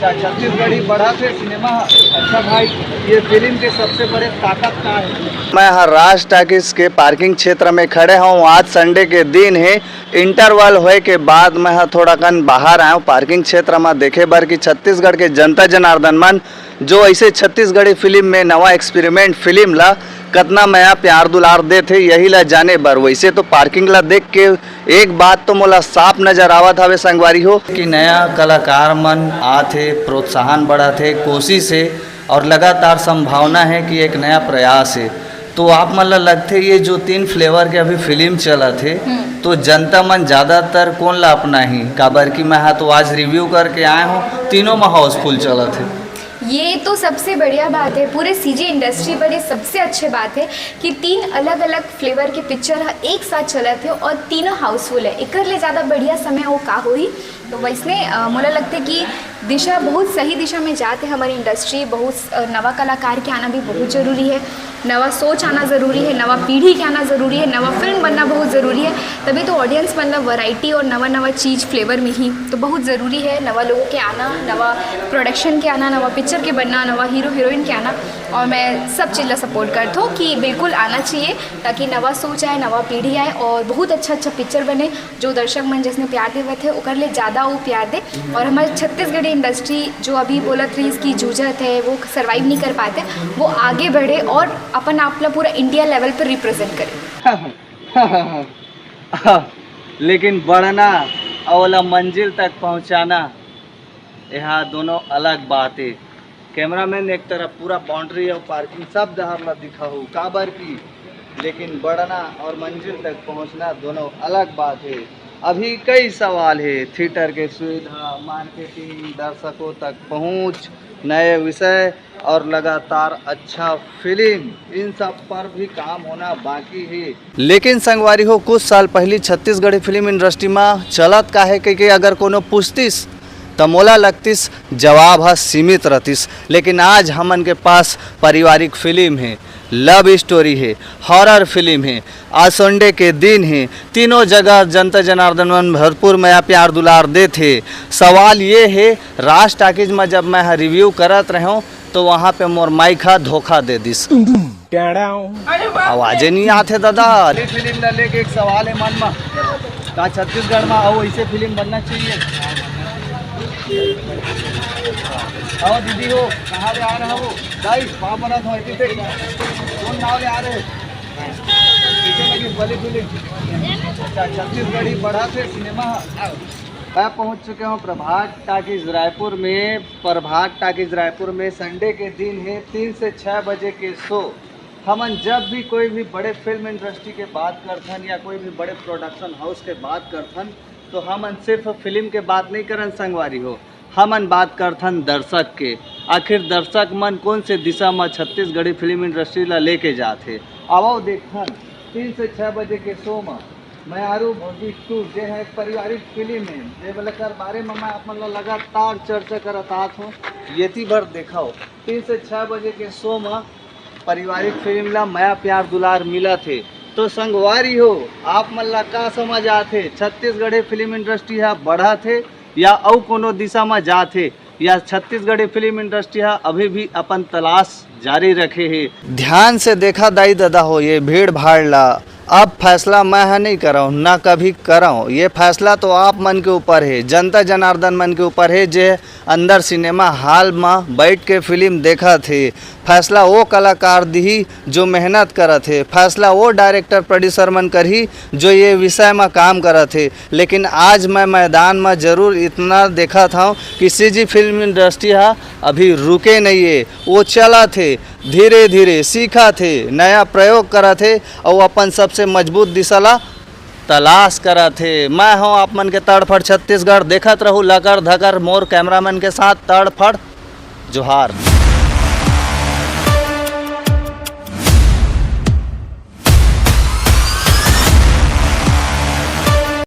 अच्छा, छत्तीसगढ़ी बढ़ा थे सिनेमा। अच्छा भाई, ये फिल्म के सबसे बड़े ताकत क्या है? मैं हर राज टॉकीज के पार्किंग क्षेत्र में खड़े हूँ। आज संडे के दिन है। इंटरवल होए के बाद मैं थोड़ा कन बाहर आया हूँ पार्किंग क्षेत्र में देखे बर कि छत्तीसगढ़ के जनता जनार्दन मन जो ऐसे छत्तीसगढ़ी फिल्म में नवा एक्सपेरिमेंट फिल्म ला कतना नया प्यार दुलार दे थे यही ला जाने बर। वैसे तो पार्किंग ला देख के एक बात तो मोला साफ नजर आवत हवे संगवारी हो कि नया कलाकार मन आथे, प्रोत्साहन बढ़ा थे, कोशिश है और लगातार संभावना है कि एक नया प्रयास है। तो आप मन ला लगथे ये जो 3 फ्लेवर के अभी फिल्म चला थे तो जनता मन ज़्यादातर कौन ला अपना ही काबर कि मैं तो आज रिव्यू करके आया हूँ, तीनों में हाउसफुल चला थे। ये तो सबसे बढ़िया बात है पूरे सीजी इंडस्ट्री पर। ये सबसे अच्छी बात है कि 3 अलग अलग फ्लेवर के पिक्चर एक साथ चले थे और तीनों हाउसफुल है। एक ले ज़्यादा बढ़िया समय वो का हुई। तो वैसने मुझे लगता है कि दिशा बहुत सही दिशा में जाते हमारी इंडस्ट्री। बहुत नवा कलाकार के आना भी बहुत ज़रूरी है, नवा सोच आना ज़रूरी है, नवा पीढ़ी के आना ज़रूरी है, नवा फिल्म बनना बहुत ज़रूरी है। तभी तो ऑडियंस मतलब वैरायटी और नवा नवा चीज़ फ्लेवर में ही तो बहुत ज़रूरी है। नवा लोगों के आना, नवा प्रोडक्शन के आना, नवा पिक्चर के बनना, नवा हीरो हीरोइन के आना। और मैं सब चीज़ सपोर्ट करता हूँ कि बिल्कुल आना चाहिए ताकि नवा सोच आए, नवा पीढ़ी आए और बहुत अच्छा पिक्चर बने। जो दर्शक मन जिसने प्यार दे हुए थे उकर लिए ज़्यादा वो प्यार दे। और हमारे छत्तीसगढ़ी इंडस्ट्री जो अभी बोलत रही इसकी जूझत है, वो सर्वाइव नहीं कर पाते, वो आगे बढ़े और अपन आपला पूरा इंडिया लेवल पर रिप्रेजेंट करे। लेकिन बढ़ना और मंजिल तक पहुंचाना यहाँ दोनों अलग बात है। कैमरामैन एक तरफ पूरा बाउंड्री और पार्किंग सब जहाँ ला दिखा हो काबर की, लेकिन बढ़ना और मंजिल तक पहुंचना दोनों अलग बात है। अभी कई सवाल है, थिएटर के सुविधा, मार्केटिंग, दर्शकों तक पहुंच, नए विषय और लगातार अच्छा फिल्म, इन सब पर भी काम होना बाकी है। लेकिन संगवारी हो कुछ साल पहले छत्तीसगढ़ी फिल्म इंडस्ट्री में चलत का है कि अगर कोनो पूछतीस तो मोला लगतीस जवाब है सीमित रहतीस। लेकिन आज हमन के पास पारिवारिक फिल्म है, लव स्टोरी है, हॉरर फिल्म है, आज संडे के दिन है, तीनों जगह जनता जनार्दन मन भरपूर मया प्यार दुलार दे थे। सवाल ये है राज टॉकीज में जब मैं रिव्यू करत रहा हूँ तो वहाँ पे मोर माइक धोखा दे दिस, आवाजे नहीं आते दादा। फिल्म ला लेके एक सवाल है मन में, का छत्तीसगढ़ में आओ ऐसे फिल्म बनना चाहिए। आओ दीदी हो, कहाँ ले आ रहे हो? गाइस वहाँ बना था कौन नाव ले आ रहे पीछे लगी बड़ी फिल्म। अच्छा, छत्तीसगढ़ी बढ़ा थे सिनेमा। मैं पहुंच चुके हूँ प्रभात टॉकीज रायपुर में। प्रभात टॉकीज रायपुर में संडे के दिन है, 3 से 6 बजे के शो। हमन जब भी कोई भी बड़े फिल्म इंडस्ट्री के बात करथन या कोई भी बड़े प्रोडक्शन हाउस के बात करथन तो हमन सिर्फ फिल्म के बात नहीं करन संगवारी हो, हमन बात करथन दर्शक के। आखिर दर्शक मन कौन से दिशा में छत्तीसगढ़ी फिल्म इंडस्ट्री ला लेके जाते। आओ देखथन 3 से 6 बजे के शो में मैं आरू भोगी 2 जे है एक पारिवारिक फिल्म है, जे बोलकर बारे में मैं अपन लगातार चर्चा करत आत हूँ। येती भर देखाओ 3 से 6 बजे के शो में पारिवारिक फिल्म ला मया प्यार दुलार मिला थे। तो संगवारी हो आप मन ला का समझ आते, छत्तीसगढ़ी फिल्म इंडस्ट्री है बढ़ा थे या औ कोनो दिशा में जाते, या छत्तीसगढ़ी फिल्म इंडस्ट्री है अभी भी अपन तलाश जारी रखे है। ध्यान से देखा दाई दादा हो, ये भीड़ भाड़ ला अब फैसला मैं नहीं कराऊँ ना कभी कराऊँ। ये फैसला तो आप मन के ऊपर है, जनता जनार्दन मन के ऊपर है जे अंदर सिनेमा हॉल में बैठ के फिल्म देखा थे। फैसला वो कलाकार दी जो मेहनत करा थे, फैसला वो डायरेक्टर प्रोड्यूसर मन करही जो ये विषय में काम करा थे। लेकिन आज मैं मैदान में ज़रूर इतना देखा था कि सीजी फिल्म इंडस्ट्री है अभी रुके नहीं है, वो चला थे, धीरे धीरे सीखा थे, नया प्रयोग करा थे और अपन सबसे मजबूत दिशा ला तलाश करा थे। मैं हूँ आप मन के तड़फड़ छत्तीसगढ़, देखत रहूँ लकर धकर मोर कैमरामैन के साथ तड़फड़ जोहार।